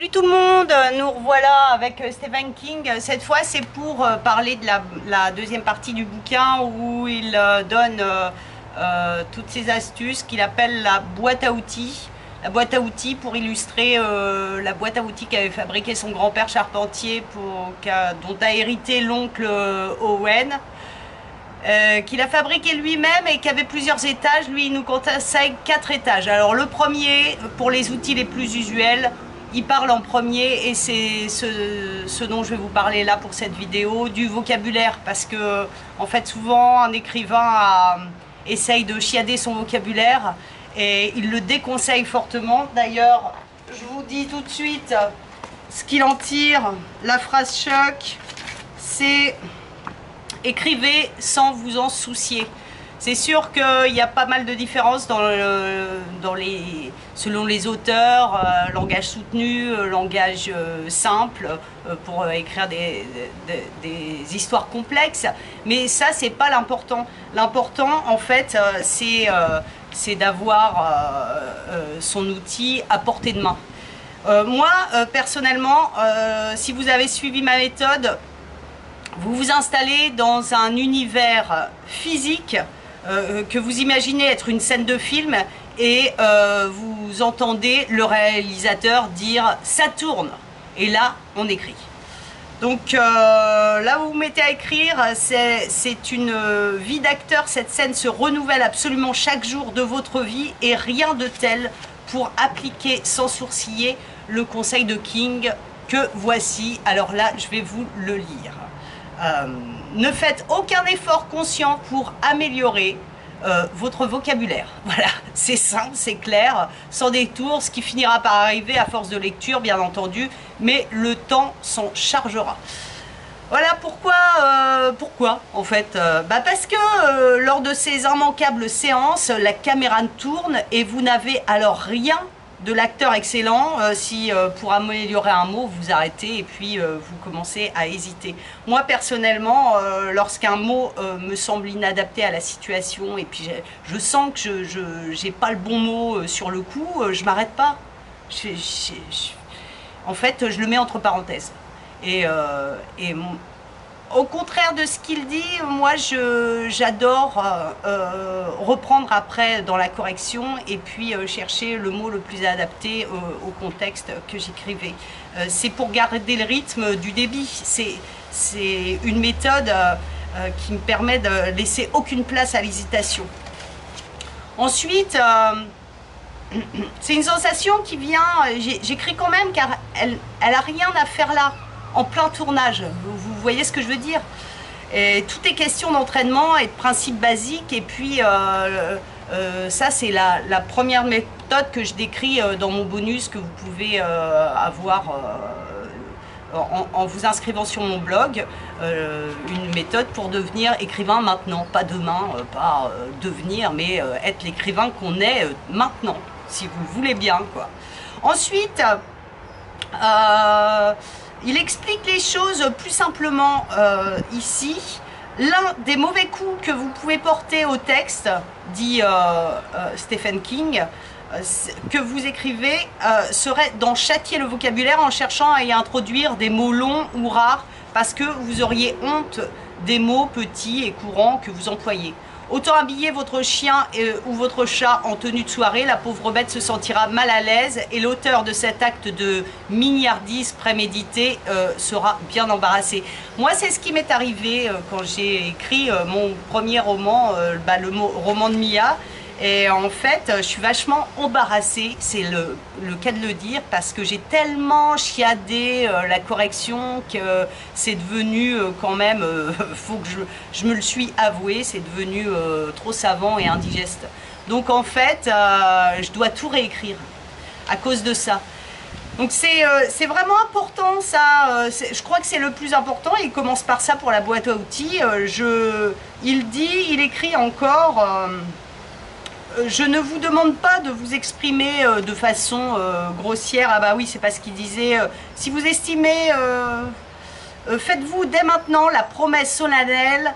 Salut tout le monde, nous revoilà avec Stephen King. Cette fois, c'est pour parler de la deuxième partie du bouquin où il donne toutes ces astuces qu'il appelle la boîte à outils. La boîte à outils pour illustrer la boîte à outils qu'avait fabriqué son grand-père charpentier dont a hérité l'oncle Owen. Qu'il a fabriqué lui-même et qui avait plusieurs étages. Lui, il nous conseille 4 étages. Alors le premier, pour les outils les plus usuels, il parle en premier et c'est ce dont je vais vous parler là pour cette vidéo, du vocabulaire, parce que en fait souvent un écrivain essaye de chiader son vocabulaire et il le déconseille fortement. D'ailleurs, je vous dis tout de suite ce qu'il en tire. La phrase choc, c'est: écrivez sans vous en soucier. C'est sûr qu'il y a pas mal de différences selon les auteurs, langage soutenu, langage simple, pour écrire des histoires complexes. Mais ça, c'est pas l'important. L'important, en fait, c'est d'avoir son outil à portée de main. Moi, personnellement, si vous avez suivi ma méthode, vous vous installez dans un univers physique que vous imaginez être une scène de film et vous entendez le réalisateur dire « ça tourne » et là on écrit. Donc là vous vous mettez à écrire, c'est une vie d'acteur. Cette scène se renouvelle absolument chaque jour de votre vie et rien de tel pour appliquer sans sourciller le conseil de King que voici. Alors là je vais vous le lire. Ne faites aucun effort conscient pour améliorer votre vocabulaire. Voilà, c'est simple, c'est clair, sans détour, ce qui finira par arriver à force de lecture, bien entendu, mais le temps s'en chargera. Voilà pourquoi en fait, parce que lors de ces immanquables séances, la caméra tourne et vous n'avez alors rien de l'acteur excellent si pour améliorer un mot vous arrêtez et puis vous commencez à hésiter. Moi personnellement, lorsqu'un mot me semble inadapté à la situation et puis je sens que je n'ai pas le bon mot sur le coup, je m'arrête pas. En fait, je le mets entre parenthèses. Au contraire de ce qu'il dit, moi j'adore reprendre après dans la correction et puis chercher le mot le plus adapté au contexte que j'écrivais. C'est pour garder le rythme du débit. C'est une méthode qui me permet de laisser aucune place à l'hésitation. Ensuite, c'est une sensation qui vient, j'écris quand même car elle a rien à faire là. En plein tournage, vous voyez ce que je veux dire? Et tout est question d'entraînement et de principes basiques. Et puis ça c'est la première méthode que je décris dans mon bonus que vous pouvez avoir en vous inscrivant sur mon blog. Une méthode pour devenir écrivain maintenant, pas demain, pas devenir, mais être l'écrivain qu'on est maintenant, si vous le voulez bien, quoi. Ensuite, il explique les choses plus simplement ici. L'un des mauvais coups que vous pouvez porter au texte, dit Stephen King, que vous écrivez, serait d'en châtier le vocabulaire en cherchant à y introduire des mots longs ou rares parce que vous auriez honte des mots petits et courants que vous employez. Autant habiller votre chien ou votre chat en tenue de soirée, la pauvre bête se sentira mal à l'aise et l'auteur de cet acte de mignardise prémédité sera bien embarrassé. Moi, c'est ce qui m'est arrivé quand j'ai écrit mon premier roman, le roman de Mia. Et en fait, je suis vachement embarrassée, c'est le cas de le dire, parce que j'ai tellement chiadé la correction que c'est devenu quand même, faut que je me le suis avoué, c'est devenu trop savant et indigeste. Donc en fait, je dois tout réécrire à cause de ça. Donc c'est vraiment important ça, je crois que c'est le plus important. Il commence par ça pour la boîte à outils. Il écrit encore... je ne vous demande pas de vous exprimer de façon grossière. Ah bah oui, c'est pas ce qu'il disait. Si vous estimez, faites-vous dès maintenant la promesse solennelle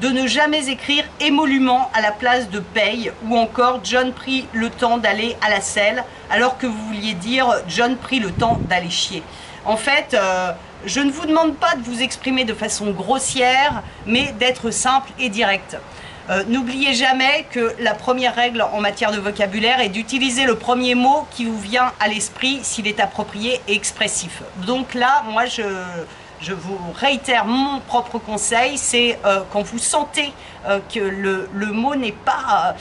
de ne jamais écrire émolument à la place de paye, ou encore John prit le temps d'aller à la selle, alors que vous vouliez dire John prit le temps d'aller chier. En fait, je ne vous demande pas de vous exprimer de façon grossière, mais d'être simple et direct. N'oubliez jamais que la première règle en matière de vocabulaire est d'utiliser le premier mot qui vous vient à l'esprit s'il est approprié et expressif. Donc là, moi, je vous réitère mon propre conseil, c'est quand vous sentez que le mot n'est pas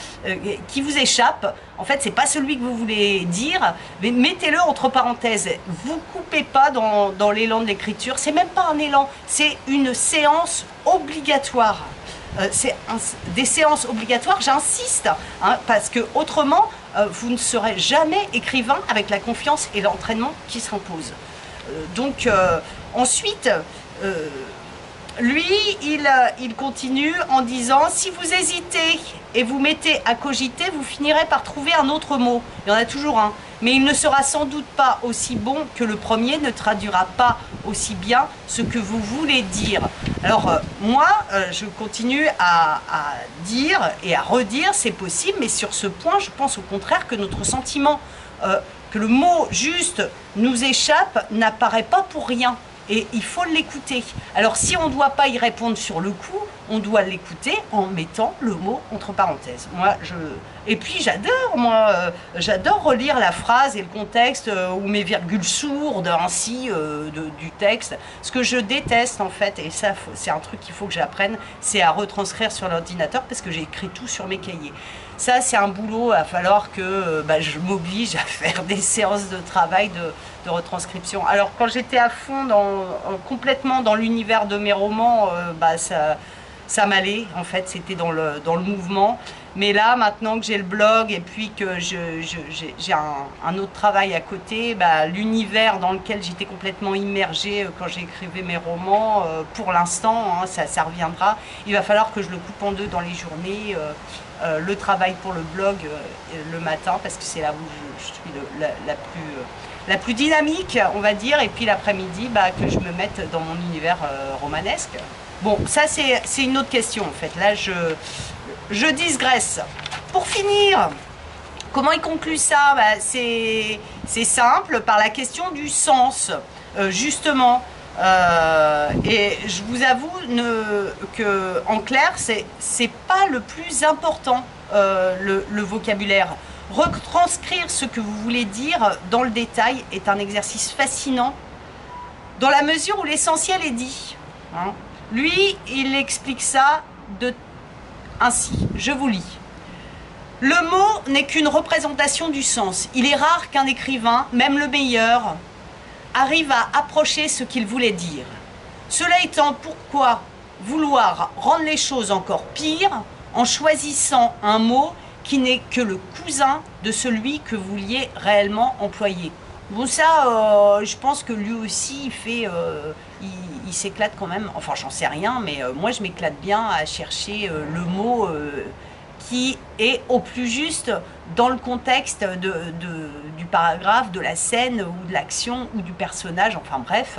qui vous échappe, en fait c'est pas celui que vous voulez dire, mais mettez-le entre parenthèses. Vous coupez pas dans l'élan de l'écriture, c'est même pas un élan, c'est une séance obligatoire. C'est des séances obligatoires, j'insiste, hein, parce que autrement vous ne serez jamais écrivain avec la confiance et l'entraînement qui s'impose. Ensuite, lui, il continue en disant « Si vous hésitez et vous mettez à cogiter, vous finirez par trouver un autre mot. » Il y en a toujours un. Mais il ne sera sans doute pas aussi bon que le premier, ne traduira pas aussi bien ce que vous voulez dire. Alors, moi, je continue à dire et à redire, c'est possible, mais sur ce point, je pense au contraire que notre sentiment, que le mot juste nous échappe, n'apparaît pas pour rien. Et il faut l'écouter. Alors si on ne doit pas y répondre sur le coup, on doit l'écouter en mettant le mot entre parenthèses. Et puis j'adore relire la phrase et le contexte ou mes virgules sourdes ainsi du texte. Ce que je déteste en fait, et ça c'est un truc qu'il faut que j'apprenne, c'est à retranscrire sur l'ordinateur parce que j'ai écrit tout sur mes cahiers. Ça c'est un boulot, il va falloir que je m'oblige à faire des séances de travail de retranscription. Alors quand j'étais à fond complètement dans l'univers de mes romans, ça m'allait, en fait, c'était dans le mouvement. Mais là, maintenant que j'ai le blog et puis que j'ai un autre travail à côté, l'univers dans lequel j'étais complètement immergée quand j'écrivais mes romans, pour l'instant, hein, ça reviendra. Il va falloir que je le coupe en deux dans les journées, le travail pour le blog le matin, parce que c'est là où je suis la plus dynamique, on va dire, et puis l'après-midi, que je me mette dans mon univers romanesque. Bon, ça c'est une autre question en fait. Là, je digresse. Pour finir, comment il conclut ça? C'est simple, par la question du sens, justement. Et je vous avoue que en clair, c'est pas le plus important, le vocabulaire. Retranscrire ce que vous voulez dire dans le détail est un exercice fascinant dans la mesure où l'essentiel est dit. Hein. Lui, il explique ça ainsi, je vous lis. Le mot n'est qu'une représentation du sens. Il est rare qu'un écrivain, même le meilleur, arrive à approcher ce qu'il voulait dire. Cela étant, pourquoi vouloir rendre les choses encore pires en choisissant un mot qui n'est que le cousin de celui que vous vouliez réellement employer? Bon, ça, je pense que lui aussi, il s'éclate quand même, enfin j'en sais rien, mais moi je m'éclate bien à chercher le mot qui est au plus juste dans le contexte du paragraphe, de la scène ou de l'action ou du personnage, enfin bref,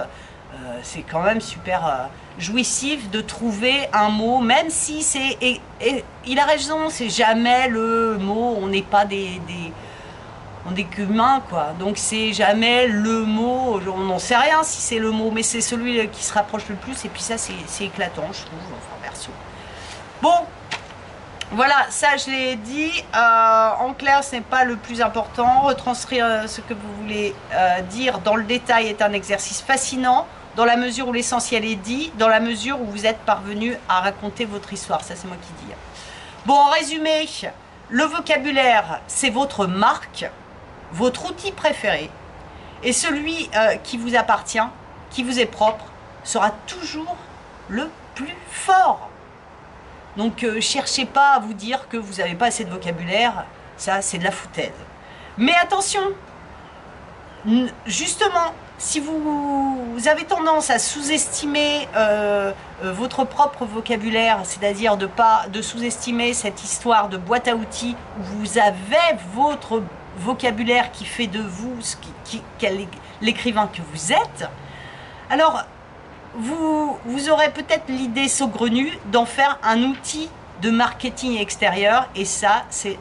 c'est quand même super jouissif de trouver un mot, même si c'est... Et il a raison, c'est jamais le mot, on n'est pas on n'est qu'humains, quoi. Donc c'est jamais le mot, on n'en sait rien si c'est le mot, mais c'est celui qui se rapproche le plus, et puis ça c'est éclatant, je trouve, enfin perso. Bon, voilà, ça je l'ai dit, en clair ce n'est pas le plus important. Retranscrire ce que vous voulez dire dans le détail est un exercice fascinant, dans la mesure où l'essentiel est dit, dans la mesure où vous êtes parvenu à raconter votre histoire, ça c'est moi qui dis. Bon, en résumé, le vocabulaire c'est votre marque, votre outil préféré, et celui qui vous appartient, qui vous est propre, sera toujours le plus fort. Donc cherchez pas à vous dire que vous n'avez pas assez de vocabulaire, ça c'est de la foutaise. Mais attention, justement, si vous avez tendance à sous-estimer votre propre vocabulaire, c'est-à-dire de sous-estimer cette histoire de boîte à outils où vous avez votre vocabulaire qui fait de vous l'écrivain que vous êtes, alors vous aurez peut-être l'idée saugrenue d'en faire un outil de marketing extérieur, et ça, c'est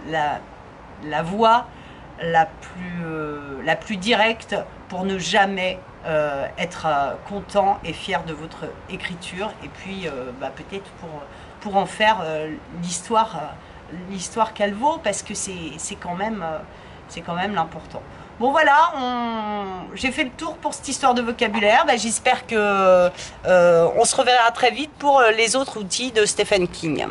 la voie la plus directe pour ne jamais être content et fier de votre écriture, et puis peut-être pour en faire l'histoire qu'elle vaut, parce que c'est quand même l'important. Bon voilà, j'ai fait le tour pour cette histoire de vocabulaire. J'espère que on se reverra très vite pour les autres outils de Stephen King.